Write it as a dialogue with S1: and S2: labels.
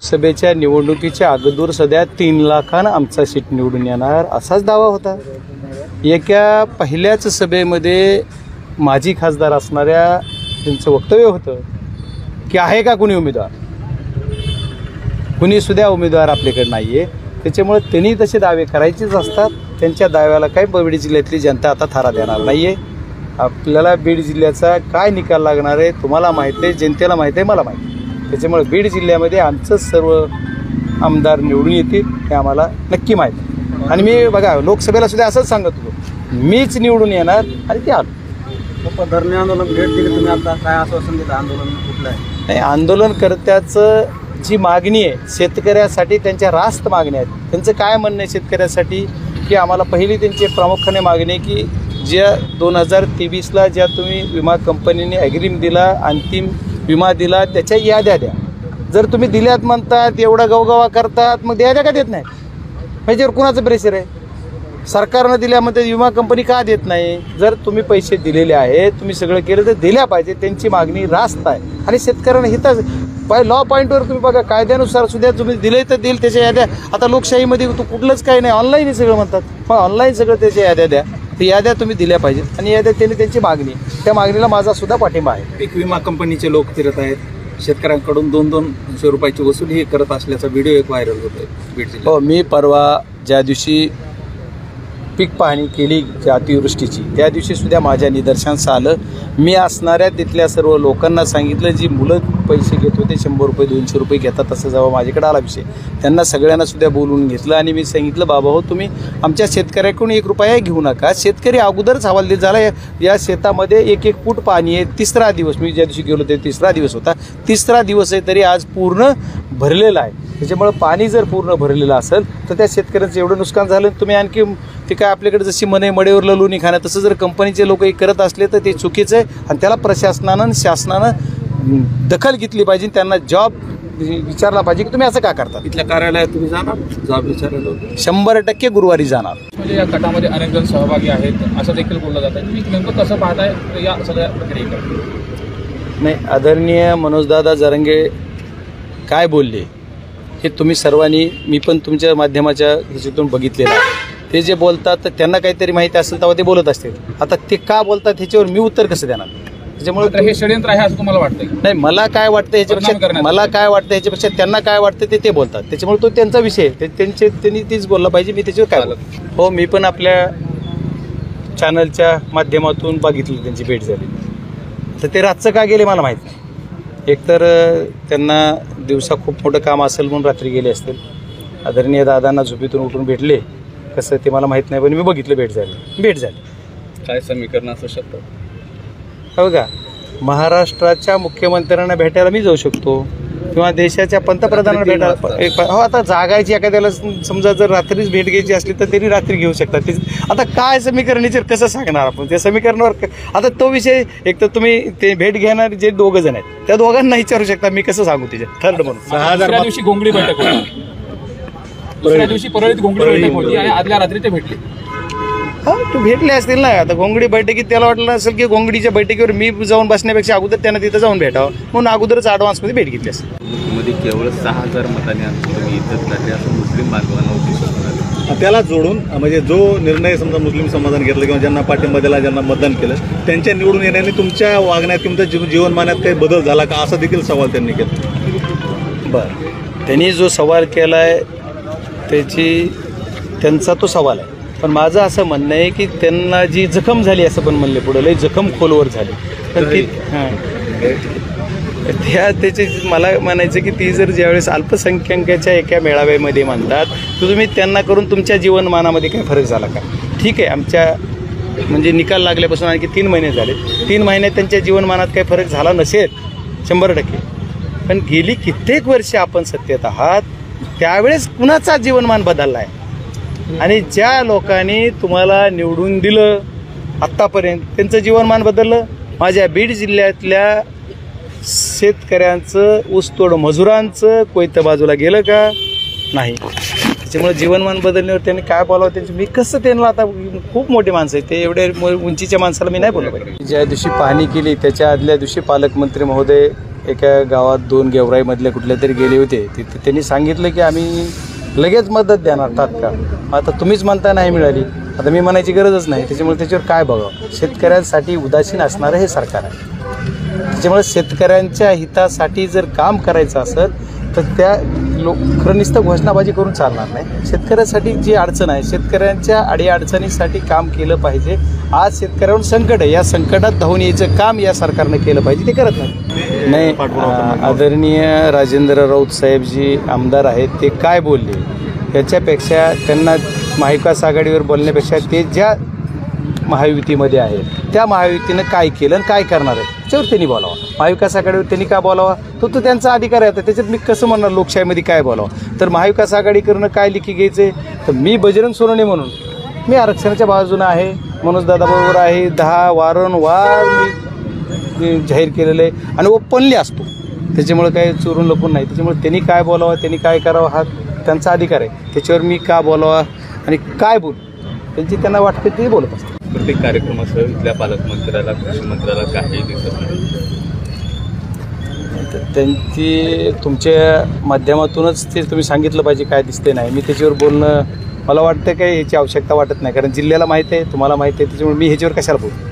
S1: लोकसभेच्या निवडणुकीच्या अगोदर सध्या 3 लाखांना आमचा सीट निवडून येणार असाच दावा होता। एका पहिल्याच सभेमध्ये माजी खासदार असणाऱ्या त्यांचं वक्तव्य होतं की आहे का कुणी उमेदवार, कुणी सुद्धा उमेदवार आपल्याकडे नाही आहे। त्याच्यामुळे त्यांनी तसे दावे करायचेच असतात। त्यांच्या दाव्याला काही बीड जिल्ह्यातली जनता आता थारा देणार नाही आहे। आपल्याला बीड जिल्ह्याचा काय निकाल लागणार आहे तुम्हाला माहिती आहे, जनतेला माहिती आहे, मला माहिती आहे। त्याच्यामुळे बीड जिल्ह्यामध्ये आमचं सर्व आमदार निवडून येतील हे आम्हाला नक्की माहिती आहे। आणि मी बघा लोकसभेला सुद्धा असंच सांगत होतो मीच निवडून येणार आणि ते आलो।
S2: धरणे आंदोलन भेट दिली तुम्ही, आता काय आश्वासन दिलं? आंदोलन कुठलं आहे?
S1: नाही, आंदोलनकर्त्याचं जी मागणी आहे शेतकऱ्यासाठी त्यांच्या रास्त मागण्या आहेत। त्यांचं काय म्हणणं आहे शेतकऱ्यासाठी की आम्हाला पहिली त्यांची प्रामुख्याने मागणी आहे की ज्या 2023ला ज्या तुम्ही विमा कंपनीने ॲग्रीम दिला, अंतिम विमा दिला, त्याच्या याद्या द्या। जर तुम्ही दिल्यात म्हणतात एवढा गवगवा करतात मग द्या का देत नाही? ह्याच्यावर कुणाचं प्रेशर आहे? सरकारनं दिल्यामध्ये विमा कंपनी का देत नाही? जर तुम्ही पैसे दिलेले आहेत, तुम्ही सगळं केलं तर दिल्या पाहिजे। त्यांची मागणी रास्त आहे आणि शेतकऱ्यांना हिताच लॉ पॉईंटवर तुम्ही बघा कायद्यानुसार सुद्धा तुम्ही दिले तर देईल त्याच्या याद्या। आता लोकशाहीमध्ये तू कुठलंच काही नाही, ऑनलाईन सगळं म्हणतात, मग ऑनलाईन सगळं त्याच्या याद्या द्या। ते याद्या तुम्ही दिल्या पाहिजेत आणि याद्या त्यांची मागणी, त्या मागणीला माझा सुद्धा पाठिंबा आहे।
S2: पीक विमा कंपनीचे लोक फिरत आहेत, शेतकऱ्यांकडून 200 रुपयाची वसुली करत असल्याचा व्हिडिओ एक व्हायरल होतोय बीड जिल्ह्यात।
S1: हो, मी परवा ज्या दिवशी पीक पाहणी केली ज्या अतिवृष्टीची त्या दिवशी सुद्धा माझ्या निदर्शनास आलं। मी असणाऱ्या तिथल्या सर्व लोकांना सांगितलं जी मुलं पैसे घेत होते 100 रुपये 200 रुपये घेतात तसं जेव्हा माझ्याकडे आला विषय त्यांना सगळ्यांना सुद्धा बोलवून घेतलं आणि मी सांगितलं बाबा हो तुम्ही आमच्या शेतकऱ्याकडून 1 रुपया घेऊ नका। शेतकरी अगोदरच हवालदिल झाला, या शेतामध्ये 1-1 फूट पाणी आहे। 3रा दिवस मी ज्या दिवशी गेलो ते 3रा दिवस होता, 3रा दिवस आहे तरी आज पूर्ण भरलेला आहे। त्याच्यामुळे पाणी जर पूर्ण भरलेलं असेल तर त्या शेतकऱ्यांचं एवढं नुकसान झालं तुम्ही आणखी ते काय आपल्याकडे जशी मने मडेवर लोणी खाणं तसं जर कंपनीचे लोक करत असले तर ते चुकीचं आहे आणि त्याला प्रशासनानं शासनानं दखल घेतली पाहिजे, त्यांना जॉब विचारला पाहिजे की तुम्ही असं का करता।
S2: इथल्या कार्यालयात तुम्ही जाणार जॉब विचारायला?
S1: 100% गुरुवारी जाणार।
S3: म्हणजे या गटामध्ये अनेक जण सहभागी आहेत असं देखील बोललं जातं, तुम्ही नेमकं कसं पाहताय या सगळ्या प्रक्रियेकडे?
S1: नाही, आदरणीय मनोजदादा जरंगे काय बोलले हे तुम्ही सर्वांनी, मी पण तुमच्या माध्यमाच्या ह्याच्यातून बघितलेलं आहे। ते जे बोलतात तर त्यांना काहीतरी माहिती असेल तेव्हा ते बोलत असतील। आता ते का बोलतात ह्याच्यावर मी उत्तर कसं देणार? त्याच्यामुळे
S3: हे षडयंत्र आहे असं तुम्हाला वाटतं?
S1: नाही, मला काय वाटतं ह्याच्यापेक्षा त्यांना काय वाटतं ते बोलतात। त्याच्यामुळे तो त्यांचा विषय त्यांनी तीच बोलला पाहिजे, मी त्याच्यावर काय बोलतो। हो, मी पण आपल्या चॅनलच्या माध्यमातून बघितलं त्यांची भेट झाली, तर ते रातचं का गेले मला माहीत नाही। एकतर त्यांना दिवसा खूप मोठं काम असेल म्हणून रात्री गेले असतील। आदरणीय दादांना झोपेतून उठून भेटले कसं ते मला माहीत नाही, पण मी बघितलं भेट झाली।
S3: काय समीकरण असू शकतं?
S1: हो का, महाराष्ट्राच्या मुख्यमंत्र्यांना भेटायला मी जाऊ शकतो किंवा देशाच्या पंतप्रधानांना भेटायला हो। आता जागायची एखाद्याला समजा जर रात्रीच भेट घ्यायची असली तर त्यांनी रात्री घेऊ शकतात। आता काय समीकरण कसं सांगणार आपण त्या समीकरणावर? आता तो विषय एक तर तुम्ही ते भेट घेणार जे 2 जण आहेत त्या दोघांना विचारू शकता, मी कसं सांगू त्याच्या थर्ड म्हणून।
S3: 6,000 दिवशी घोंगडी बैठक होती, दुसऱ्या दिवशी परळीत घोंगडी बैठक होती आणि आदल्या रात्री ते भेटले।
S1: हा, तू भेटले असतील ना। आता घोंगडी बैठकीत त्याला वाटलं असेल की घोंगडीच्या बैठकीवर मी जाऊन बसण्यापेक्षा अगोदर त्यांना तिथं जाऊन भेटावं म्हणून अगोदरच ॲडव्हान्समध्ये भेट घेतली असेल।
S4: मध्ये केवळ 6,000 मतांनी तुम्ही इज्जत काढली असं मुस्लिम बांधवांना उद्देश
S5: त्याला जोडून म्हणजे जो निर्णय समजा मुस्लिम समाजाने घेतला किंवा ज्यांना पाठिंबा दिला, ज्यांना मतदान केलं त्यांच्या निवडून येण्याने तुमच्या वागण्यात तुमच्या जीवनमानात काही बदल झाला का असा देखील सवाल त्यांनी केला।
S1: बरं, त्यांनी जो सवाल केला आहे त्यांचा तो सवाल आहे, पण माझं असं म्हणणं आहे की त्यांना जी जखम झाली असं पण म्हणले पुढं लई जखम खोलवर झाली तर ती त्याची मला म्हणायचं की ती जर ज्यावेळेस अल्पसंख्याकाच्या एका मेळाव्यामध्ये म्हणतात तर तुम्ही त्यांना करून तुमच्या जीवनमानामध्ये काय फरक झाला का? ठीक आहे, आमच्या म्हणजे निकाल लागल्यापासून आणखी 3 महिने झाले, 3 महिन्यात त्यांच्या जीवनमानात काही फरक झाला नसेल 100%, पण गेली कित्येक वर्षे आपण सत्तेत आहात त्यावेळेस कुणाचा जीवनमान बदलला आहे आणि ज्या लोकांनी तुम्हाला निवडून दिलं आत्तापर्यंत त्यांचं जीवनमान बदललं? माझ्या बीड जिल्ह्यातल्या शेतकऱ्यांचं, ऊसतोड मजुरांचं कोयतं बाजूला गेलं का? नाही। त्याच्यामुळे जीवनमान बदलण्यावर त्यांनी काय बोलावं त्यांचं मी कसं त्यांना, आता खूप मोठी माणसं आहेत ते, एवढ्या उंचीच्या माणसाला मी नाही बोललो पाहिजे। ज्या दिवशी पाहणी केली त्याच्या आदल्या दिवशी पालकमंत्री महोदय एका गावात 2 गेवराईमधले कुठले तरी गेले होते. तिथे त्यांनी सांगितलं की आम्ही लगेच मदत देणार तात्काळ. आता तुम्हीच म्हणता नाही मिळाली, आता मी म्हणायची गरजच नाही. त्याच्यामुळे त्याच्यावर काय बघावं. शेतकऱ्यांसाठी उदासीन असणारं हे सरकार आहे. त्याच्यामुळे शेतकऱ्यांच्या हितासाठी जर काम करायचं असेल तर त्या खरं नुसतं घोषणाबाजी करून चालणार नाही. शेतकऱ्यासाठी जी अडचण आहे, शेतकऱ्यांच्या अडीअडचणीसाठी काम केलं पाहिजे. आज शेतकऱ्यांवर संकट आहे, या संकटात धावून यायचं काम या सरकारनं केलं पाहिजे. ते करत नाही. आदरणीय राजेंद्र राऊत साहेब जी आमदार आहेत ते काय बोलले याच्यापेक्षा त्यांना महाविकास आघाडीवर बोलण्यापेक्षा ते ज्या महायुतीमध्ये आहेत त्या महायुतीनं काय केलं आणि काय करणार आहे त्याच्यावर त्यांनी बोलावं. महाविकास आघाडीवर त्यांनी का बोलावा तो त्यांचा अधिकार आहे. त्याच्यात मी कसं म्हणणार लोकशाहीमध्ये काय बोलावं. तर महाविकास आघाडी करणं काय लिखी घ्यायचे. तर मी बजरंग सोनवणे म्हणून मी आरक्षणाच्या बाजूनं आहे, मनोजदादाबरोबर आहे. 10 वारंवार मी जाहीर केलेलं आहे आणि ओपनली असतो. त्याच्यामुळे काही चोरून लपून नाही. त्याच्यामुळे त्यांनी काय बोलावं, त्यांनी काय करावं हा त्यांचा अधिकार आहे. त्याच्यावर मी का बोलावा आणि काय बोलू त्यांची त्यांना वाटते ते बोलत असतात.
S4: प्रत्येक कार्यक्रमासह इथल्या पालकमंत्र्याला कृषी मंत्र्याला काही दिसत नाही.
S1: त्यांची तुमच्या माध्यमातूनच ते तुम्ही सांगितलं पाहिजे काय दिसते नाही. मी त्याच्यावर बोलणं मला वाटतं काय ह्याची आवश्यकता वाटत नाही. कारण जिल्ह्याला माहीत आहे, तुम्हाला माहीत आहे. त्याच्यामुळे मी ह्याच्यावर कशाला बोलू.